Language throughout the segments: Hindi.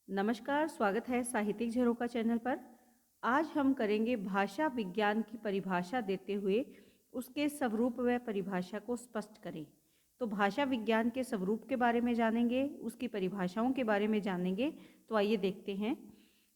नमस्कार, स्वागत है साहित्यिक झरोखा चैनल पर। आज हम करेंगे भाषा विज्ञान की परिभाषा देते हुए उसके स्वरूप व परिभाषा को स्पष्ट करें। तो भाषा विज्ञान के स्वरूप के बारे में जानेंगे, उसकी परिभाषाओं के बारे में जानेंगे। तो आइए देखते हैं।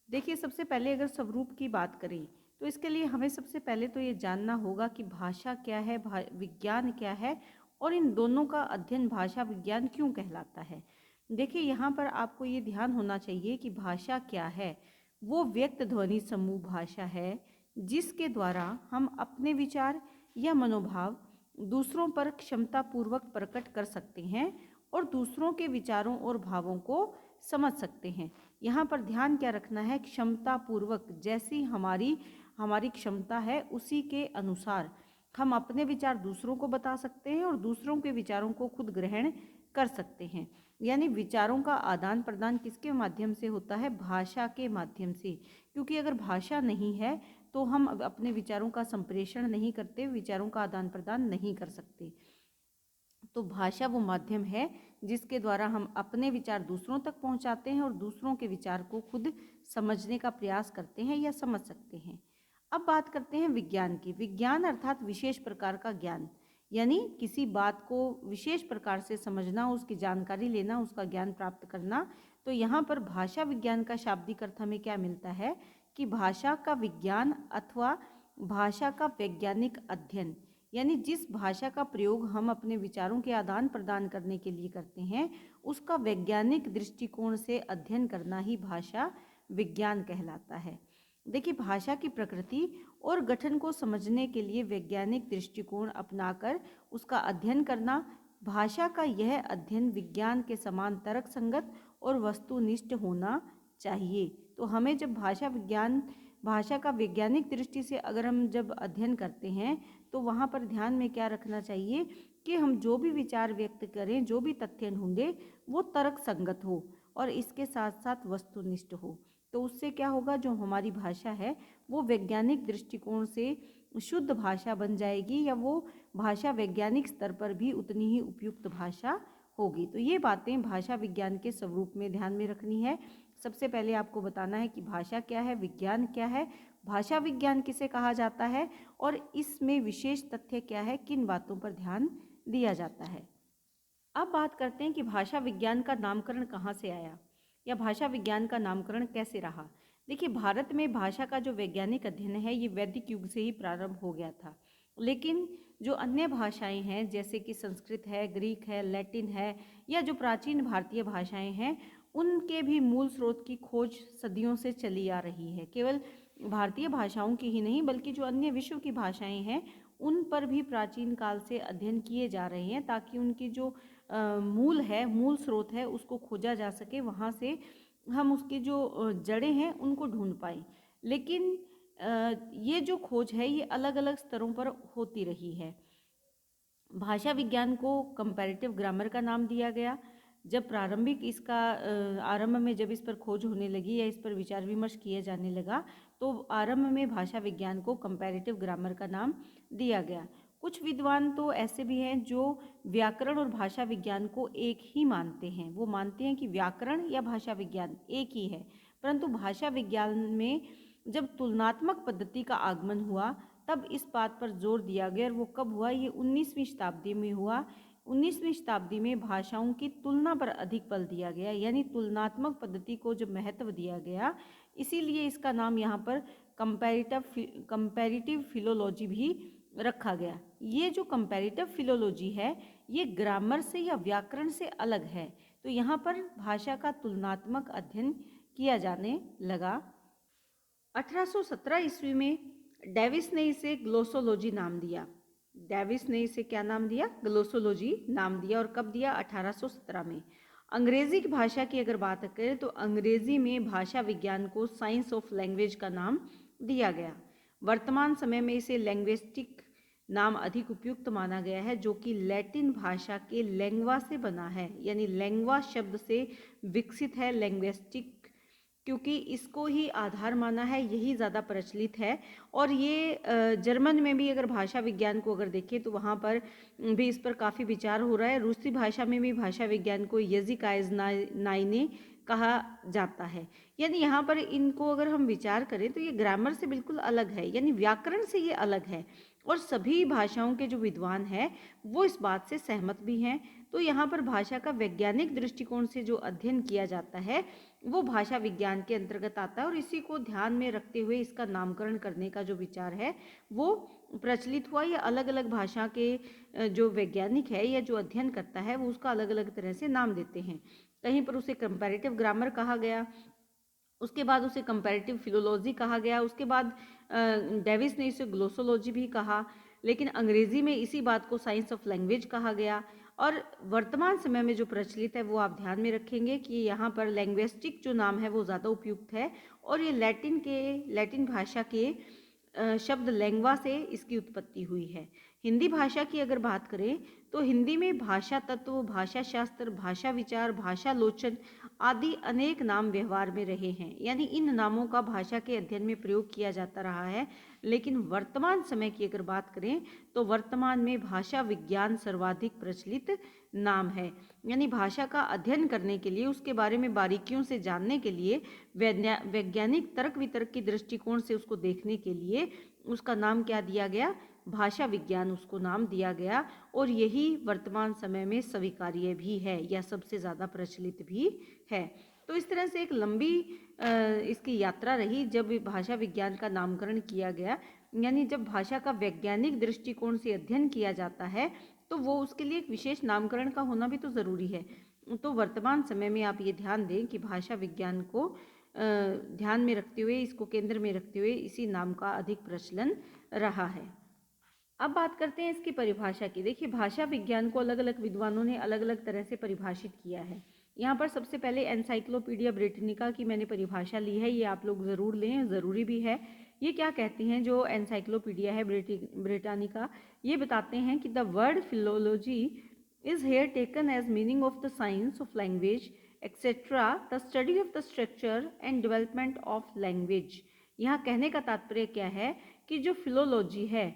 देखिए, सबसे पहले अगर स्वरूप की बात करें तो इसके लिए हमें सबसे पहले तो ये जानना होगा कि भाषा क्या है, विज्ञान क्या है और इन दोनों का अध्ययन भाषा विज्ञान क्यों कहलाता है। देखिए, यहाँ पर आपको ये ध्यान होना चाहिए कि भाषा क्या है। वो व्यक्त ध्वनि समूह भाषा है जिसके द्वारा हम अपने विचार या मनोभाव दूसरों पर क्षमतापूर्वक प्रकट कर सकते हैं और दूसरों के विचारों और भावों को समझ सकते हैं। यहाँ पर ध्यान क्या रखना है, क्षमतापूर्वक, जैसी हमारी हमारी क्षमता है उसी के अनुसार हम अपने विचार दूसरों को बता सकते हैं और दूसरों के विचारों को खुद ग्रहण कर सकते हैं। यानी विचारों का आदान प्रदान किसके माध्यम से होता है? भाषा के माध्यम से। क्योंकि अगर भाषा नहीं है तो हम अपने विचारों का संप्रेषण नहीं करते, विचारों का आदान प्रदान नहीं कर सकते। तो भाषा वो माध्यम है जिसके द्वारा हम अपने विचार दूसरों तक पहुंचाते हैं और दूसरों के विचार को खुद समझने का प्रयास करते हैं या समझ सकते हैं। अब बात करते हैं विज्ञान की। विज्ञान अर्थात विशेष प्रकार का ज्ञान, यानी किसी बात को विशेष प्रकार से समझना, उसकी जानकारी लेना, उसका ज्ञान प्राप्त करना। तो यहाँ पर भाषा विज्ञान का शाब्दिक अर्थ हमें क्या मिलता है कि भाषा का विज्ञान अथवा भाषा का वैज्ञानिक अध्ययन, यानी जिस भाषा का प्रयोग हम अपने विचारों के आदान प्रदान करने के लिए करते हैं उसका वैज्ञानिक दृष्टिकोण से अध्ययन करना ही भाषा विज्ञान कहलाता है। देखिए, भाषा की प्रकृति और गठन को समझने के लिए वैज्ञानिक दृष्टिकोण अपनाकर उसका अध्ययन करना, भाषा का यह अध्ययन विज्ञान के समान तर्क संगत और वस्तुनिष्ठ होना चाहिए। तो हमें जब भाषा का वैज्ञानिक दृष्टि से अगर हम जब अध्ययन करते हैं तो वहाँ पर ध्यान में क्या रखना चाहिए कि हम जो भी विचार व्यक्त करें, जो भी तथ्य ढूंढें, वो तर्क संगत हो और इसके साथ साथ वस्तुनिष्ठ हो। तो उससे क्या होगा, जो हमारी भाषा है वो वैज्ञानिक दृष्टिकोण से शुद्ध भाषा बन जाएगी या वो भाषा वैज्ञानिक स्तर पर भी उतनी ही उपयुक्त भाषा होगी। तो ये बातें भाषा विज्ञान के स्वरूप में ध्यान में रखनी है। सबसे पहले आपको बताना है कि भाषा क्या है, विज्ञान क्या है, भाषा विज्ञान किसे कहा जाता है और इसमें विशेष तथ्य क्या है, किन बातों पर ध्यान दिया जाता है। अब बात करते हैं कि भाषा विज्ञान का नामकरण कहाँ से आया या भाषा विज्ञान का नामकरण कैसे रहा। देखिए, भारत में भाषा का जो वैज्ञानिक अध्ययन है ये वैदिक युग से ही प्रारंभ हो गया था, लेकिन जो अन्य भाषाएं हैं जैसे कि संस्कृत है, ग्रीक है, लैटिन है या जो प्राचीन भारतीय भाषाएं हैं उनके भी मूल स्रोत की खोज सदियों से चली आ रही है। केवल भारतीय भाषाओं की ही नहीं बल्कि जो अन्य विश्व की भाषाएं हैं उन पर भी प्राचीन काल से अध्ययन किए जा रहे हैं ताकि उनकी जो मूल स्रोत है उसको खोजा जा सके, वहाँ से हम उसकी जो जड़ें हैं उनको ढूंढ पाएँ। लेकिन ये जो खोज है ये अलग अलग स्तरों पर होती रही है। भाषा विज्ञान को कंपैरेटिव ग्रामर का नाम दिया गया जब प्रारंभिक इसका आरंभ में जब इस पर खोज होने लगी या इस पर विचार विमर्श किया जाने लगा तो आरंभ में भाषा विज्ञान को कंपैरेटिव ग्रामर का नाम दिया गया। कुछ विद्वान तो ऐसे भी हैं जो व्याकरण और भाषा विज्ञान को एक ही मानते हैं। वो मानते हैं कि व्याकरण या भाषा विज्ञान एक ही है, परंतु भाषा विज्ञान में जब तुलनात्मक पद्धति का आगमन हुआ तब इस बात पर जोर दिया गया और वो कब हुआ, ये 19वीं शताब्दी में हुआ। 19वीं शताब्दी में भाषाओं की तुलना पर अधिक बल दिया गया, यानी तुलनात्मक पद्धति को जो महत्व दिया गया, इसीलिए इसका नाम यहाँ पर कंपैरेटिव फिलोलॉजी भी रखा गया। ये जो कंपैरेटिव फिलोलॉजी है ये ग्रामर से या व्याकरण से अलग है। तो यहाँ पर भाषा का तुलनात्मक अध्ययन किया जाने लगा। 1817 ईस्वी में डेविस ने इसे ग्लोसोलॉजी नाम दिया। डेविस ने इसे क्या नाम दिया? ग्लोसोलॉजी नाम दिया। और कब दिया? 1817 में। अंग्रेजी की भाषा की अगर बात करें तो अंग्रेजी में भाषा विज्ञान को साइंस ऑफ लैंग्वेज का नाम दिया गया। वर्तमान समय में इसे लैंग्विस्टिक नाम अधिक उपयुक्त माना गया है, जो कि लैटिन भाषा के लैंग्वा से बना है, यानी लैंग्वा शब्द से विकसित है लैंग्विस्टिक, क्योंकि इसको ही आधार माना है, यही ज़्यादा प्रचलित है। और ये जर्मन में भी अगर भाषा विज्ञान को अगर देखें तो वहाँ पर भी इस पर काफ़ी विचार हो रहा है। रूसी भाषा में भी भाषा विज्ञान को यज़िकाइज़ नाई ने कहा जाता है। यानी यहाँ पर इनको अगर हम विचार करें तो ये ग्रामर से बिल्कुल अलग है, यानी व्याकरण से ये अलग है और सभी भाषाओं के जो विद्वान हैं वो इस बात से सहमत भी हैं। तो यहाँ पर भाषा का वैज्ञानिक दृष्टिकोण से जो अध्ययन किया जाता है वो भाषा विज्ञान के अंतर्गत आता है और इसी को ध्यान में रखते हुए इसका नामकरण करने का जो विचार है वो प्रचलित हुआ। या अलग अलग भाषा के जो वैज्ञानिक है या जो अध्ययन करता है वो उसका अलग अलग तरह से नाम देते हैं। कहीं पर उसे कंपैरेटिव ग्रामर कहा गया, उसके बाद उसे कंपैरेटिव फिलोलॉजी कहा गया, उसके बाद डेविस ने इसे ग्लोसोलॉजी भी कहा, लेकिन अंग्रेजी में इसी बात को साइंस ऑफ लैंग्वेज कहा गया। और वर्तमान समय में जो प्रचलित है वो आप ध्यान में रखेंगे कि यहाँ पर लैंग्विस्टिक जो नाम है वो ज़्यादा उपयुक्त है और ये लैटिन भाषा के शब्द लैंग्वा से इसकी उत्पत्ति हुई है। हिंदी भाषा की अगर बात करें तो हिंदी में भाषा तत्व, भाषा शास्त्र, भाषा विचार, भाषा लोचन आदि अनेक नाम व्यवहार में रहे हैं। यानी इन नामों का भाषा के अध्ययन में प्रयोग किया जाता रहा है। लेकिन वर्तमान समय की अगर बात करें तो वर्तमान में भाषा विज्ञान सर्वाधिक प्रचलित नाम है। यानी भाषा का अध्ययन करने के लिए, उसके बारे में बारीकियों से जानने के लिए, वैज्ञानिक तर्क वितर्क की दृष्टिकोण से उसको देखने के लिए उसका नाम क्या दिया गया? भाषा विज्ञान उसको नाम दिया गया और यही वर्तमान समय में स्वीकार्य भी है या सबसे ज़्यादा प्रचलित भी है। तो इस तरह से एक लंबी इसकी यात्रा रही जब भाषा विज्ञान का नामकरण किया गया। यानी जब भाषा का वैज्ञानिक दृष्टिकोण से अध्ययन किया जाता है तो वो उसके लिए एक विशेष नामकरण का होना भी तो ज़रूरी है। तो वर्तमान समय में आप ये ध्यान दें कि भाषा विज्ञान को ध्यान में रखते हुए, इसको केंद्र में रखते हुए इसी नाम का अधिक प्रचलन रहा है। अब बात करते हैं इसकी परिभाषा की। देखिए, भाषा विज्ञान को अलग अलग विद्वानों ने अलग अलग तरह से परिभाषित किया है। यहाँ पर सबसे पहले एनसाइक्लोपीडिया ब्रिटानिका की मैंने परिभाषा ली है, ये आप लोग ज़रूर लें, ज़रूरी भी है। ये क्या कहती हैं, जो एनसाइक्लोपीडिया है ब्रिटानिका, ये बताते हैं कि the word philology is here taken as meaning of the science of language etcetera, the study of the structure and development of language. यहाँ कहने का तात्पर्य क्या है कि जो फिलोलॉजी है,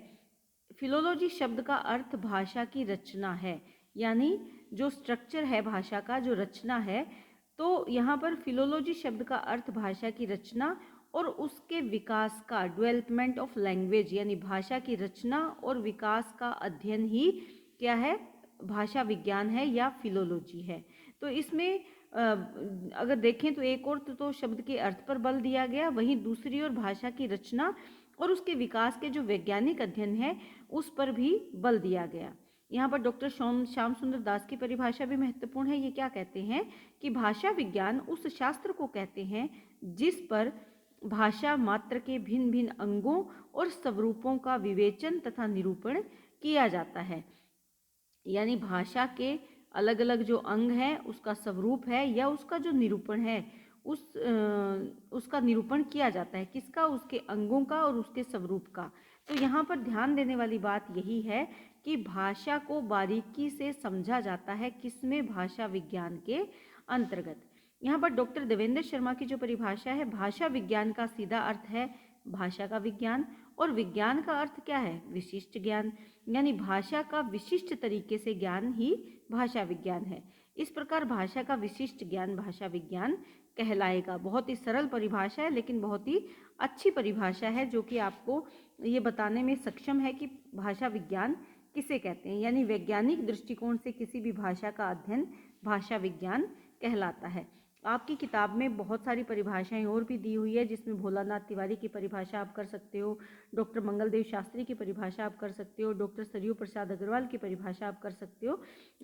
फिलोलॉजी शब्द का अर्थ भाषा की रचना है, यानी जो स्ट्रक्चर है भाषा का, जो रचना है, तो यहाँ पर फिलोलॉजी शब्द का अर्थ भाषा की रचना और उसके विकास का, डेवलपमेंट ऑफ लैंग्वेज, यानी भाषा की रचना और विकास का अध्ययन ही क्या है? भाषा विज्ञान है या फिलोलॉजी है। तो इसमें अगर देखें तो एक और तो शब्द के अर्थ पर बल दिया गया, वहीं दूसरी ओर भाषा की रचना और उसके विकास के जो वैज्ञानिक अध्ययन है उस पर भी बल दिया गया। यहाँ पर डॉक्टर श्याम सुंदर दास की परिभाषा भी महत्वपूर्ण है। ये क्या कहते हैं कि भाषा विज्ञान उस शास्त्र को कहते हैं जिस पर भाषा मात्र के भिन्न भिन्न अंगों और स्वरूपों का विवेचन तथा निरूपण किया जाता है। यानी भाषा के अलग अलग जो अंग हैं, उसका स्वरूप है या उसका जो निरूपण है, उसका निरूपण किया जाता है। किसका? उसके अंगों का और उसके स्वरूप का। तो यहाँ पर ध्यान देने वाली बात यही है कि भाषा को बारीकी से समझा जाता है, किसमें? भाषा विज्ञान के अंतर्गत। यहाँ पर डॉक्टर देवेंद्र शर्मा की जो परिभाषा है, भाषा विज्ञान का सीधा अर्थ है भाषा का विज्ञान, और विज्ञान का अर्थ क्या है? विशिष्ट ज्ञान। यानी भाषा का विशिष्ट तरीके से ज्ञान ही भाषा विज्ञान है। इस प्रकार भाषा का विशिष्ट ज्ञान भाषा विज्ञान कहलाएगा। बहुत ही सरल परिभाषा है, लेकिन बहुत ही अच्छी परिभाषा है, जो कि आपको ये बताने में सक्षम है कि भाषा विज्ञान किसे कहते हैं। यानी वैज्ञानिक दृष्टिकोण से किसी भी भाषा का अध्ययन भाषा विज्ञान कहलाता है। आपकी किताब में बहुत सारी परिभाषाएं और भी दी हुई है, जिसमें भोलानाथ तिवारी की परिभाषा आप कर सकते हो, डॉक्टर मंगलदेव शास्त्री की परिभाषा आप कर सकते हो, डॉक्टर सरयू प्रसाद अग्रवाल की परिभाषा आप कर सकते हो,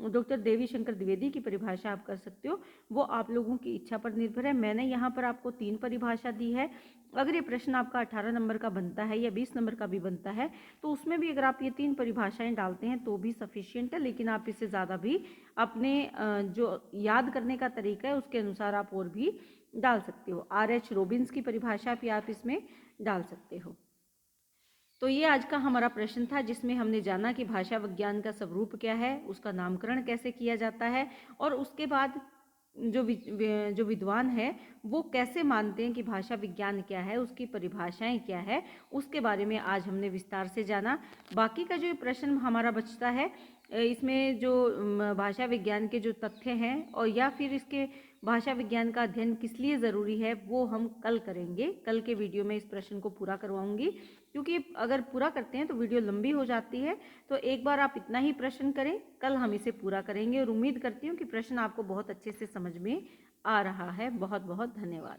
डॉक्टर देवी शंकर द्विवेदी की परिभाषा आप कर सकते हो। वो आप लोगों की इच्छा पर निर्भर है। मैंने यहाँ पर आपको 3 परिभाषा दी है। अगर ये प्रश्न आपका 18 नंबर का बनता है या 20 नंबर का भी बनता है तो उसमें भी अगर आप ये 3 परिभाषाएं डालते हैं तो भी सफिशिएंट है, लेकिन आप इससे ज़्यादा भी अपने जो याद करने का तरीका है उसके अनुसार आप और भी डाल सकते हो। R.H. रॉबिन्स की परिभाषा भी आप इसमें डाल सकते हो। तो ये आज का हमारा प्रश्न था, जिसमें हमने जाना कि भाषा विज्ञान का स्वरूप क्या है, उसका नामकरण कैसे किया जाता है, और उसके बाद जो विद्वान है वो कैसे मानते हैं कि भाषा विज्ञान क्या है, उसकी परिभाषाएं क्या है, उसके बारे में आज हमने विस्तार से जाना। बाकी का जो प्रश्न हमारा बचता है, इसमें जो भाषा विज्ञान के जो तथ्य हैं और या फिर इसके भाषा विज्ञान का अध्ययन किस लिए ज़रूरी है वो हम कल करेंगे। कल के वीडियो में इस प्रश्न को पूरा करवाऊंगी, क्योंकि अगर पूरा करते हैं तो वीडियो लंबी हो जाती है। तो एक बार आप इतना ही प्रश्न करें, कल हम इसे पूरा करेंगे और उम्मीद करती हूँ कि प्रश्न आपको बहुत अच्छे से समझ में आ रहा है। बहुत बहुत धन्यवाद।